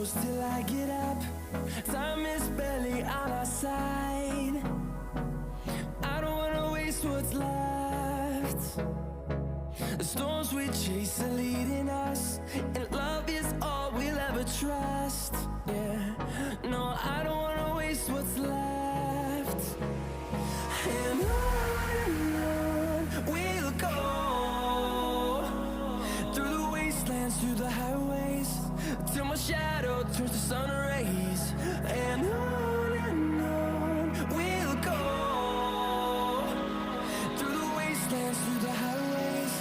close till I get up. Time is barely on our side. I don't wanna waste what's left. The storms we chase are leading us, and love is all we'll ever trust. Yeah, no, I don't wanna waste what's left. And on we'll go, through the wastelands, through the highways, till my shadow turns to sun rays. And on we'll go, through the wastelands, through the highways,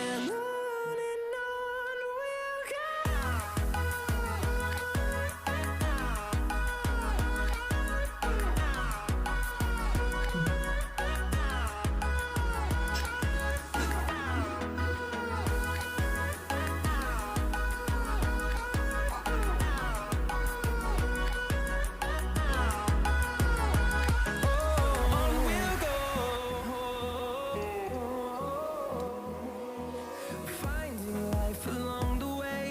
and on we'll go. On we'll go, finding life along the way,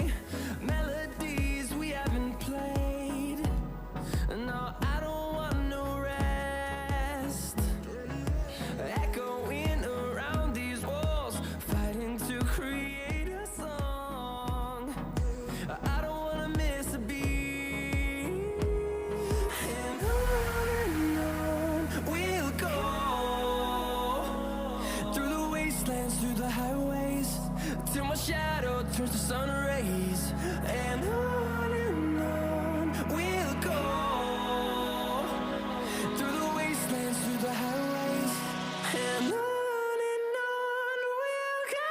melodies we haven't played. No, I don't want no rest, echoing around these walls, fighting to create a song. I don't wanna miss a beat. And on we'll go, through the wastelands, through the highways, till my shadow turns to sun rays. And on we'll go, through the wastelands, through the highways, and on we'll go.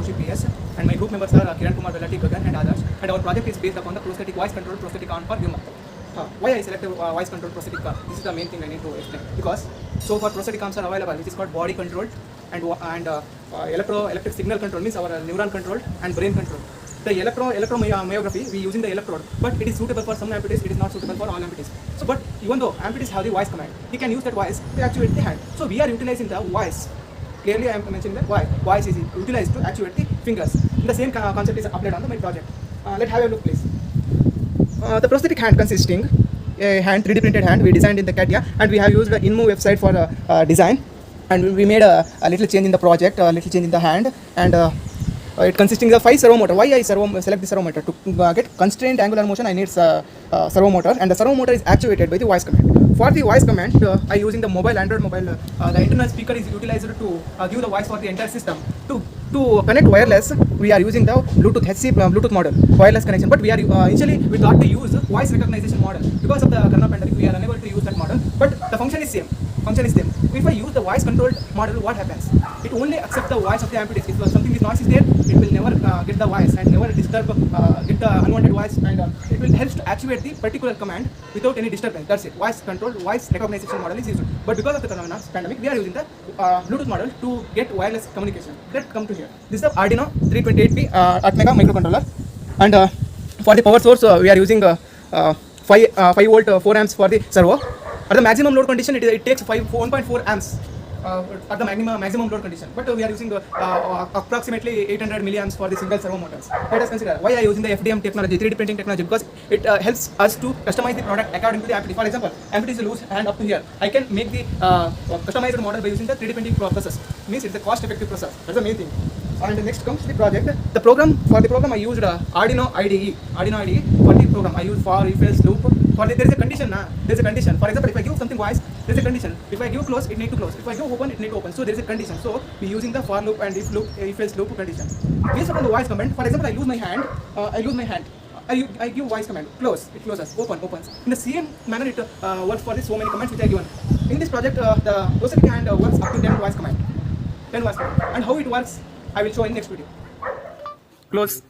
Koushik PS, and my group members are Kirankumar, Bellatti, Gagan and Adarsh, and our project is based upon the prosthetic voice control prosthetic arm for human. Why I selected voice control prosthetic arm? This is the main thing I need to explain, because so far prosthetic arms are available, which is called body controlled and electric signal control, means our neuron control and brain control. The electromyography, we using the electrode, but it is suitable for some amputees, it is not suitable for all amputees. So, but even though amputees have the voice command, he can use that voice to actuate the hand. So we are utilizing the voice. Clearly, I am mentioning that voice is utilized to actuate the fingers. The same concept is applied on my project. Let's have a look, please. The prosthetic hand consisting a hand, 3D printed hand, we designed in the CATIA, and we have used the InMove website for design, and we made a little change in the project, a little change in the hand, and it consisting of 5 servomotor. Why I select the servomotor? To get constrained angular motion, I need servomotor, and the servomotor is actuated by the voice command. For the voice command, I using the Android mobile. The internal speaker is utilized to give the voice for the entire system. To connect wireless, we are using the Bluetooth HC Bluetooth model, wireless connection. But we are initially we thought to use voice recognition model. Because of the corona pandemic, we are unable to use that model. But the function is same. If I use the voice controlled model, what happens? It only accepts the voice of the amputees. If something is noise is there, it will never get the voice and never disturb, get the unwanted voice, and it will help to actuate the particular command without any disturbance. That's it. Voice controlled, voice recognition model is used. But because of the corona pandemic, we are using the Bluetooth model to get wireless communication. Let's come to here. This is the Arduino 328P Atmega microcontroller, and for the power source, we are using 5 volt 4 amps for the servo. At the maximum load condition, it takes 1.4 amps at the maximum load condition. But we are using approximately 800 milliamps for the single servo motors. Let us consider why I am using the FDM technology, 3D printing technology, because it helps us to customize the product according to the amputee. For example, amputee is a loose hand up to here. I can make the customized model by using the 3D printing process. Means it's a cost-effective process. That's the main thing. And next comes the project. The program I used Arduino IDE. For the program I used for if else loop. For there is a condition. There is a condition. For example, if I give something voice, there is a condition. If I give close, it need to close. If I give open, it need to open. So there is a condition. So we using the for loop and if else loop condition. Based upon the voice command. For example, I lose my hand. I give voice command. Close. It closes. Open. Opens. In the same manner, it works for the so many commands which I given. In this project, the prosthetic hand works up to 10 voice command. 10 voice command. And how it works, I will show in next video. Close.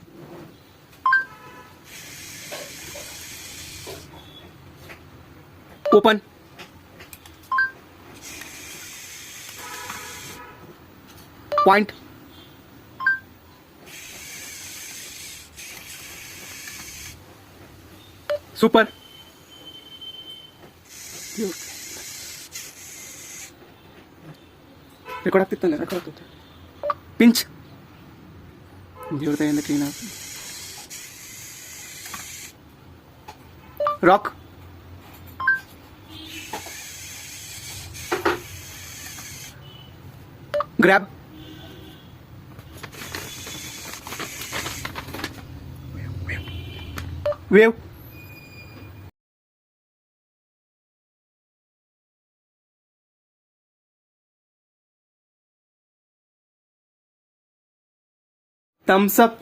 Open. Point. Super. Record pinch. Rock. Grab. Wave. Thumbs up.